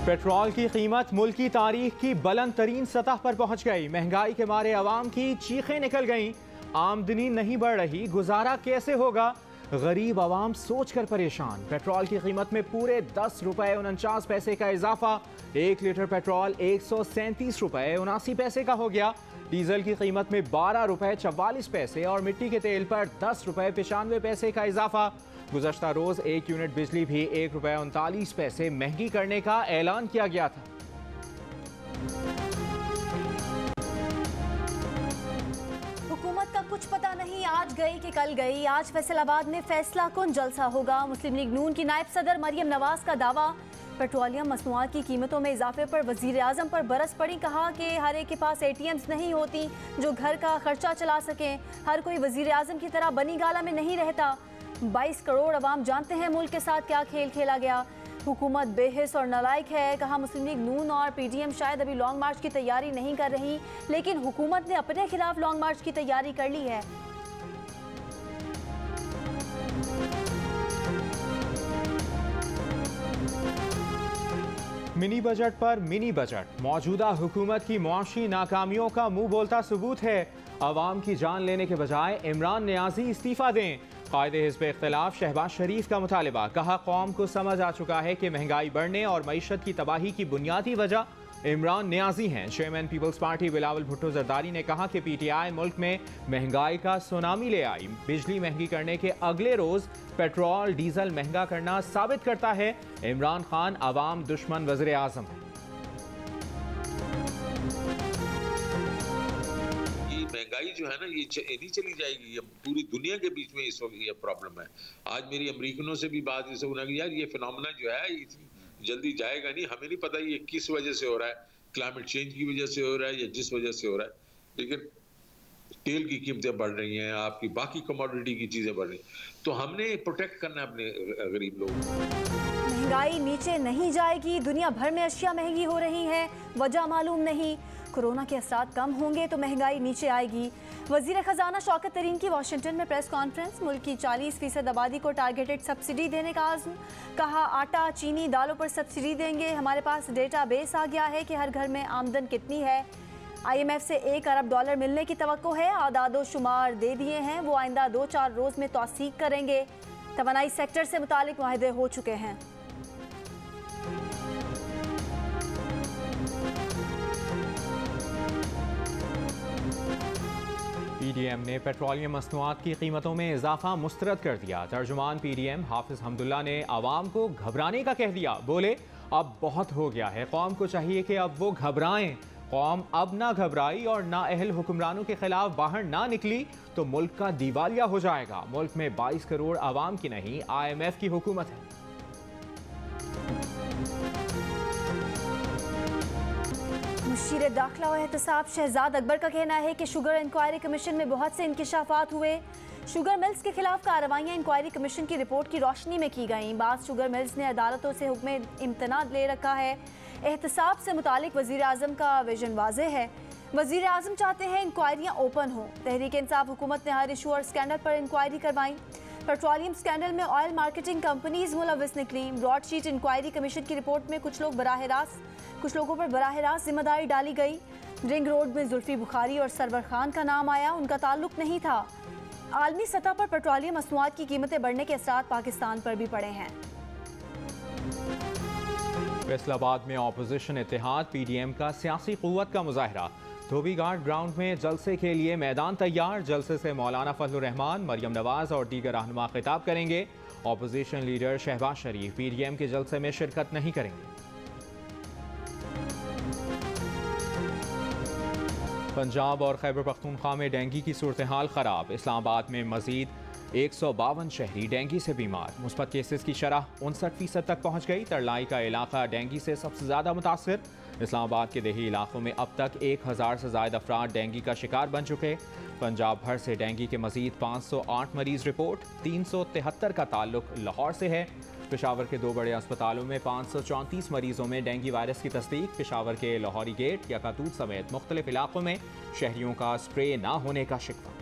Petrol की कीमत मुल्क की तारीख की बुलंद तरीन सतह पर पहुंच गई। महंगाई के मारे आवाम की चीखें निकल गईं। आमदनी नहीं बढ़ रही, गुजारा कैसे होगा? गरीब आवाम सोच कर परेशान। पेट्रोल की कीमत में पूरे 10 रुपए 49 पैसे का इजाफा। 1 लीटर पेट्रोल 137 रुपए 79 पैसे का हो गया। डीजल की कीमत में 12 रुपए 44 पैसे और मिट्टी के तेल पर 10 रुपए 95 पैसे का इजाफा। गुज़श्ता रोज 1 यूनिट बिजली भी 1 रुपए 39 पैसे महंगी करने का ऐलान किया गया था। हुकूमत का कुछ पता नहीं, आज गई कि कल गई। आज फैसलाबाद में फैसला कुन जलसा होगा। मुस्लिम लीग नून की नायब सदर मरियम नवाज का दावा। पेट्रोलियम मसनूआत की कीमतों में इजाफे पर वजीर आजम पर बरस पड़ी। कहा कि हर एक के पास ATMs नहीं होती जो घर का खर्चा चला सकें। हर कोई वजीर आजम की तरह बनी गाला में नहीं रहता। 22 करोड़ अवाम जानते हैं मुल्क के साथ क्या खेल खेला गया। हुकूमत बेहिस और नालायक है। कहा मुस्लिम लीग नून और PDM शायद अभी लॉन्ग मार्च की तैयारी नहीं कर रही, लेकिन हुकूमत ने अपने खिलाफ लॉन्ग मार्च की तैयारी कर ली है। मिनी बजट पर मिनी बजट मौजूदा हुकूमत की मुआशी नाकामियों का मुंह बोलता सबूत है। अवाम की जान लेने के बजाय इमरान नियाजी इस्तीफा दें। कायदे हिज़्ब इख्तिलाफ शहबाज शरीफ का मुतालिबा। कहा कौम को समझ आ चुका है कि महंगाई बढ़ने और मईशत की तबाही की बुनियादी वजह इमरान नियाजी हैं। चेयरमैन पीपल्स पार्टी बिलावल भुट्टो जरदारी ने कहा कि PTI मुल्क में महंगाई का सुनामी ले आई। बिजली महंगी करने के अगले रोज पेट्रोल डीजल महंगा करना साबित करता है इमरान खान अवाम दुश्मन वज़ीर आज़म है। महंगाई जो है ना ये नहीं चली जाएगी, ये पूरी दुनिया के बीच में इस वक्त ये प्रॉब्लम है। आज मेरी अमरीकनों से भी बात जैसे उन्होंने यार ये फिनोमेना जो है इतनी जल्दी जाएगा नहीं, हमें नहीं पता ये किस वजह से हो रहा है, क्लाइमेट चेंज की वजह से हो रहा है या जिस वजह से हो रहा है, लेकिन तेल की कीमतें बढ़ रही हैं, आपकी बाकी कमोडिटी की चीजें बढ़ रही हैं, तो हमने प्रोटेक्ट करना है अपने गरीब लोगों को। महंगाई नीचे नहीं जाएगी। दुनिया भर में अशिया महंगी हो रही हैं, वजह मालूम नहीं। कोरोना के असरात कम होंगे तो महंगाई नीचे आएगी। वजीर खजाना शौकत तरीन की वाशिंगटन में प्रेस कॉन्फ्रेंस। मुल्क की 40% आबादी को टारगेटेड सब्सिडी देने का आज़म। कहा आटा चीनी दालों पर सब्सिडी देंगे। हमारे पास डेटा बेस आ गया है कि हर घर में आमदन कितनी है। IMF से $1 अरब मिलने की तवक्को है। आदादो शुमार दे दिए हैं, वो आइंदा 2-4 रोज में तौसीक करेंगे। तवानाई सेक्टर से मुतालिक मुआहदे हो चुके हैं। PDM ने पेट्रोलियम मसनूआत की कीमतों में इजाफा मुस्तरद कर दिया। तर्जुमान PDM हाफिज हमदुल्ला ने आवाम को घबराने का कह दिया। बोले अब बहुत हो गया है, कौम को चाहिए कि अब वो घबराएं। कौम अब ना घबराई और ना अहल हुक्मरानों के खिलाफ बाहर ना निकली तो मुल्क का दिवालिया हो जाएगा। मुल्क में 22 करोड़ आवाम की नहीं IMF की हुकूमत है। मुशीर दाखिला और एहतसाब शहजाद अकबर का कहना है कि शुगर इंक्वायरी कमीशन में बहुत से इंकिशाफात हुए। शुगर मिल्स के खिलाफ कार्रवाइयाँ इंक्वायरी कमीशन की रिपोर्ट की रोशनी में की गईं। बाज़ शुगर मिल्स ने अदालतों से हुक्म इम्तना ले रखा है। एहतसाब से मुतालिक वज़ीर आज़म का विजन वाज़े है। वज़ीर आज़म चाहते हैं इंक्वायरियाँ ओपन हों। तहरीक इंसाफ हुकूमत ने हर इशू और स्कैंडल पर इंक्वायरी करवाई। पेट्रोलियम स्कैंडल में ऑयल मार्केटिंग कंपनीज मुलविस निकली। ब्रॉडशीट इंक्वायरी कमीशन की रिपोर्ट में कुछ लोगों पर बराह रास्त जिम्मेदारी डाली गई। रिंग रोड में जुल्फी बुखारी और सरवर खान का नाम आया, उनका ताल्लुक नहीं था। आलमी सतह पर पेट्रोलियम मसनूआत की कीमतें बढ़ने के असरात पाकिस्तान पर भी पड़े हैं। फैसलाबाद में अपोजिशन इत्तेहाद PDM का सियासी कुव्वत का मुजाहरा। धोबी घाट ग्राउंड में जलसे के लिए मैदान तैयार। जलसे से मौलाना फजलुर रहमान, मरियम नवाज और दीगर रहनुमा खिताब करेंगे। अपोजिशन लीडर शहबाज शरीफ PDM के जलसे में शिरकत नहीं करेंगे। पंजाब और खैबर पख्तूनख्वा में डेंगू की सूरत हाल ख़राब। इस्लामाबाद में मजीद 152 शहरी डेंगू से बीमार। मुस्बत केसेस की शरह 59% तक पहुँच गई। तरलाई का इलाका डेंगू से सबसे ज़्यादा मुतासर। इस्लामाबाद के देही इलाकों में अब तक 1000 से ज़ायद अफराद डेंगू का शिकार बन चुके। पंजाब भर से डेंगू के मजीद 508 मरीज रिपोर्ट। 373 का ताल्लुक लाहौर से है। पेशावर के 2 बड़े अस्पतालों में 534 मरीजों में डेंगू वायरस की तस्दीक। पेशावर के लाहौरी गेट, यकातूत समेत मुख्तलिफ इलाकों में शहरियों का स्प्रे ना होने का शिकवा।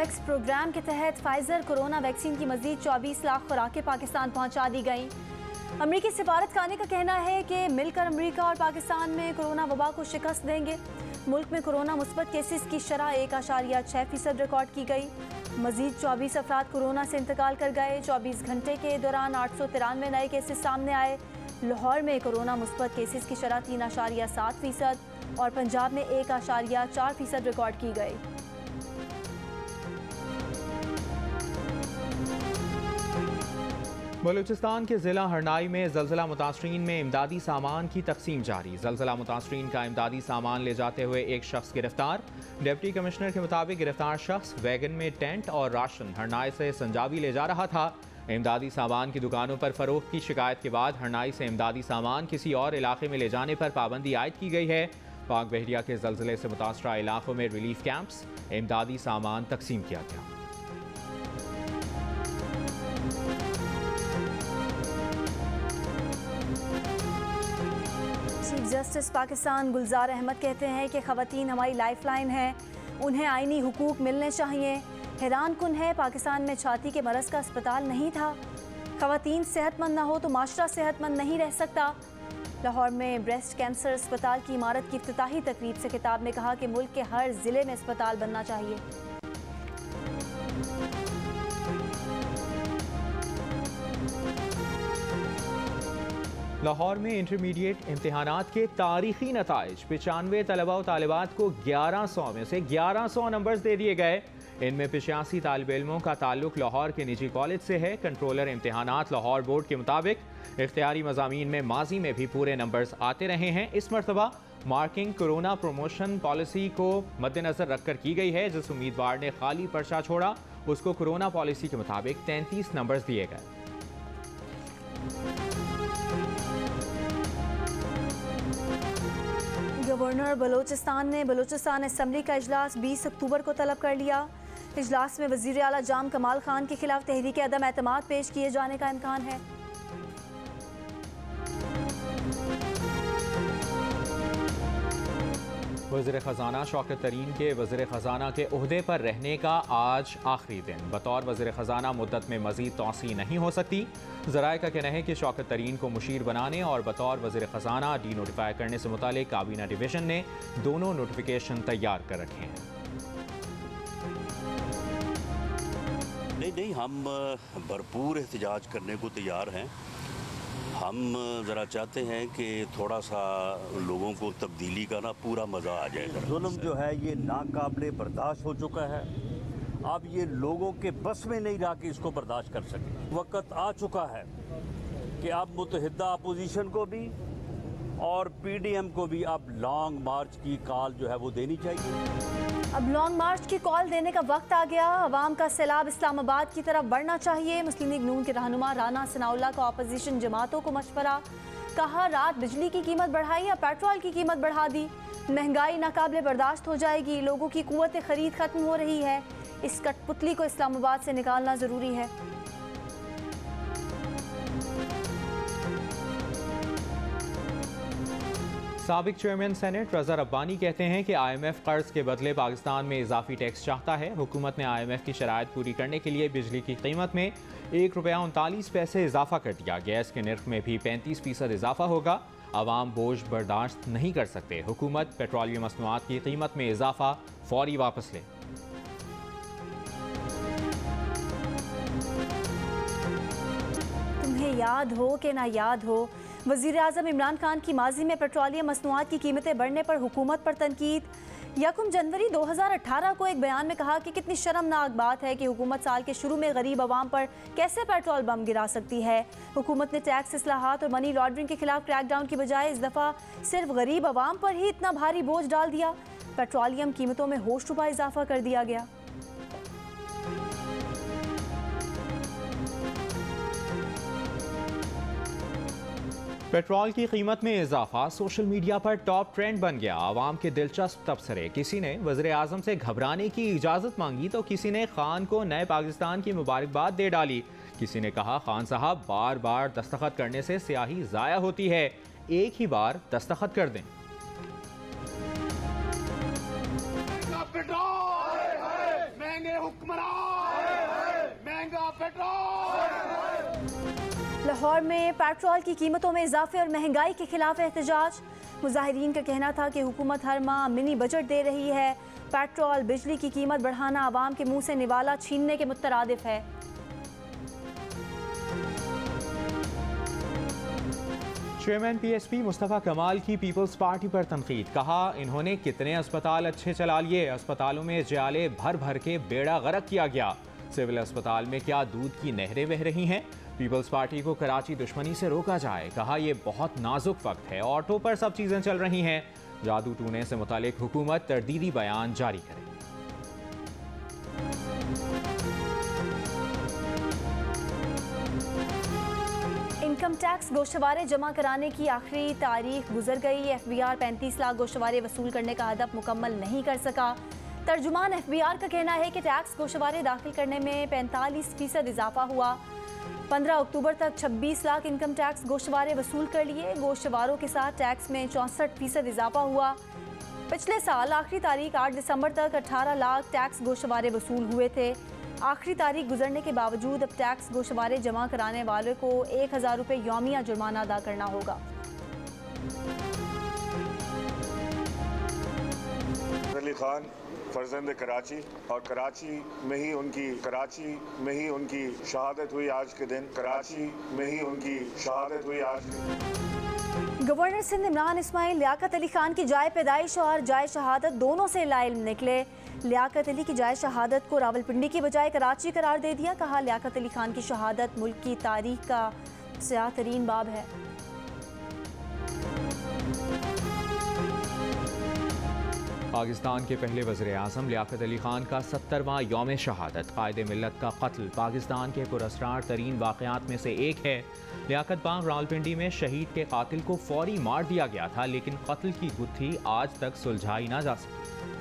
कोवैक्स प्रोग्राम के तहत फाइजर कोरोना वैक्सीन की मजीद 24 लाख खुराकें पाकिस्तान पहुंचा दी गई। अमरीकी सिफारतखाने का कहना है कि मिलकर अमरीका और पाकिस्तान में कोरोना वबा को शिकस्त देंगे। मुल्क में कोरोना मुस्बत केसेस की शरह 1.6% रिकॉर्ड की गई। मजीद 24 अफराद कोरोना से इंतकाल कर गए। 24 घंटे के दौरान 893 नए केसेस सामने आए। लाहौर में कोरोना मुस्बत केसेस की शरह 3.7% और पंजाब में 1.4% रिकॉर्ड की गई। बलूचिस्तान के ज़िला हरनाई में ज़लज़ला मुतासरीन में इमदादी सामान की तकसीम जारी। ज़लज़ला मुतासरीन का इमदादी सामान ले जाते हुए एक शख्स गिरफ्तार। डिप्टी कमिश्नर के मुताबिक गिरफ्तार शख्स वैगन में टेंट और राशन हरनाई से संजाबी ले जा रहा था। इमदादी सामान की दुकानों पर फरोख्त की शिकायत के बाद हरनाई से इमदादी सामान किसी और इलाके में ले जाने पर पाबंदी आयद की गई है। पाक बहरिया के ज़लज़ले से मुतासरा इलाकों में रिलीफ कैंप्स इमदादी सामान तकसीम किया गया। चीफ जस्टिस पाकिस्तान गुलजार अहमद कहते हैं कि ख़वातीन हमारी लाइफलाइन है, उन्हें आईनी हुकूक मिलने चाहिए। हैरान कुन है पाकिस्तान में छाती के मरज़ का अस्पताल नहीं था। ख़वातीन सेहतमंद ना हो तो माशरा सेहतमंद नहीं रह सकता। लाहौर में ब्रेस्ट कैंसर अस्पताल की इमारत की इफ्तिताही तकरीब से खिताब में कहा कि मुल्क के हर ज़िले में अस्पताल बनना चाहिए। लाहौर में इंटरमीडिएट इम्तिहानात के तारीखी नताइज 95 तलबा व तालिबात को 1100 में से 1100 नंबर्स दे दिए गए। इनमें 85 तालिब इल्मों का ताल्लुक लाहौर के निजी कॉलेज से है। कंट्रोलर इम्तिहानात लाहौर बोर्ड के मुताबिक इख्तियारी मज़ामीन में माजी में भी पूरे नंबर्स आते रहे हैं। इस मरतबा मार्किंग कोरोना प्रमोशन पॉलिसी को मद्देनजर रखकर की गई है। जिस उम्मीदवार ने खाली पर्चा छोड़ा उसको कोरोना पॉलिसी के मुताबिक 33 नंबर्स दिए गए। गवर्नर बलूचिस्तान ने बलूचिस्तान असम्बली का इजलास 20 अक्टूबर को तलब कर लिया। इजलास में वज़ीर आला जाम कमाल खान के खिलाफ तहरीक अदम एतमाद पेश किए जाने का इम्कान है। वज़ीर ख़ज़ाना शौकत तरीन के वज़ीर ख़ज़ाना के ओहदे पर रहने का आज आखिरी दिन। बतौर वज़ीर ख़ज़ाना मुद्दत में मज़ीद तौसी नहीं हो सकती। ज़राए का कहना है कि शौकत तरीन को मुशीर बनाने और बतौर वज़ीर ख़ज़ाना डी नोटिफाई करने से मुतालिक काबीना डिवीज़न ने दोनों नोटिफिकेशन तैयार कर रखे हैं। नहीं, हम भरपूर एहतजाज करने को तैयार हैं। हम ज़रा चाहते हैं कि थोड़ा सा लोगों को तब्दीली का ना पूरा मज़ा आ जाए। जुल्म जो है ये नाकाबिले बर्दाश्त हो चुका है। अब ये लोगों के बस में नहीं रहा कि इसको बर्दाश्त कर सके। वक्त आ चुका है कि अब मुत्तहिदा अपोजिशन को भी और PDM को भी अब लॉन्ग मार्च की कॉल जो है वो देनी चाहिए। अब लॉन्ग मार्च की कॉल देने का वक्त आ गया। अवाम का सैलाब इस्लामाबाद की तरफ बढ़ना चाहिए। मुस्लिम लीग नून के रहनुमा राना सनाउल्लाह का अपोजिशन जमातों को मशवरा। कहा रात बिजली की कीमत बढ़ाई या पेट्रोल की कीमत बढ़ा दी, महंगाई नाकाबिले बर्दाश्त हो जाएगी। लोगों की कुव्वत खरीद खत्म हो रही है। इस कठपुतली को इस्लामाबाद से निकालना ज़रूरी है। साबिक चेयरमैन सेनेट रज़ा रब्बानी कहते हैं कि IMF कर्ज के बदले पाकिस्तान में इजाफी टैक्स चाहता है। हुकूमत ने IMF की शराइत पूरी करने के लिए बिजली की कीमत में ₹1.39 इजाफा कर दिया। गैस के नर्ख में भी 35% इजाफा होगा। आवाम बोझ बर्दाश्त नहीं कर सकते। हुकूमत पेट्रोलियम मसनूआत की कीमत में इजाफा फौरी वापस ले। तुम्हें याद हो कि ना याद हो, वज़ीर आज़म इमरान खान की माजी में पेट्रोलियम मसनूआत की कीमतें बढ़ने पर हुकूमत पर तनकीद। 1 जनवरी 2018 को एक बयान में कहा कि कितनी शर्मनाक बात है कि हुकूमत साल के शुरू में गरीब आवाम पर कैसे पेट्रोल बम गिरा सकती है। हुकूमत ने टैक्स इस्लाहात और मनी लॉन्ड्रिंग के खिलाफ क्रैकडाउन की बजाय इस दफ़ा सिर्फ गरीब आवाम पर ही इतना भारी बोझ डाल दिया। पेट्रोलियम कीमतों में होशरुबा इजाफा कर दिया गया। पेट्रोल की कीमत में इजाफा सोशल मीडिया पर टॉप ट्रेंड बन गया। आवाम के दिलचस्प तबसरे। किसी ने वज़ीर आज़म से घबराने की इजाज़त मांगी तो किसी ने खान को नए पाकिस्तान की मुबारकबाद दे डाली। किसी ने कहा खान साहब बार बार दस्तखत करने से स्याही ज़ाया होती है, एक ही बार दस्तखत कर दें। महंगे हुक्मरान, महंगा पेट्रोल। लाहौर में पेट्रोल की कीमतों में इजाफे और महंगाई के खिलाफ एहतजाज। मुजाहिरीन का कहना था कि हुकूमत हर माह मिनी बजट दे रही है। पेट्रोल बिजली की कीमत बढ़ाना आवाम के मुंह से निवाला छीनने के मुतरादिफ है। चेयरमैन PSP मुस्तफ़ा कमाल की पीपल्स पार्टी पर तनकीद। कहा इन्होंने कितने अस्पताल अच्छे चला लिए, अस्पतालों में जाले भर भर के बेड़ा गर्क किया गया। सिविल अस्पताल में क्या दूध की नहरें बह रही हैं। पीपल्स पार्टी को कराची दुश्मनी से रोका जाए। कहा यह बहुत नाजुक वक्त है, ऑटो पर सब चीज़ें चल रही हैं। जादू टूने से मुतालिक हुकूमत तरदीदी बयान जारी करे। इनकम टैक्स गोशवारे जमा कराने की आखिरी तारीख गुजर गई। FBR 35 लाख गोशवारे वसूल करने का हदफ मुकम्मल नहीं कर सका। तर्जुमान FBR का कहना है कि टैक्स गोशवारे दाखिल करने में 45% इजाफा हुआ। 15 अक्टूबर तक 26 लाख इनकम टैक्स गोशवारे वसूल कर लिए। गोशवारों के साथ टैक्स में 64% इजाफा हुआ। पिछले साल आखिरी तारीख 8 दिसंबर तक 18 लाख टैक्स गोशवारे वसूल हुए थे। आखिरी तारीख गुजरने के बावजूद अब टैक्स गोशवारे जमा कराने वाले को 1000 रुपये यौमिया जुर्माना अदा करना होगा। अली खान फर्जंद कराची और कराची में ही उनकी शहादत हुई आज के दिन। गवर्नर सिंध इमरान इस्माइल लियाकत अली खान की जाए पैदाइश और जाए शहादत दोनों से लाइल्म निकले। लियाकत अली की जाए शहादत को रावलपिंडी की बजाय कराची करार दे दिया। कहा लियाकत अली खान की शहादत मुल्क की तारीख का स्याह तरीन बाब है। पाकिस्तान के पहले वज़ीर-ए-आज़म लियाकत अली खान का 70वां यौम शहादत। कायदे मिल्लत का कत्ल पाकिस्तान के पुरअसरार तरीन वाक़यात में से एक है। लियाकत बाग रावलपिंडी में शहीद के कातिल को फौरी मार दिया गया था, लेकिन कत्ल की गुत्थी आज तक सुलझाई ना जा सकी।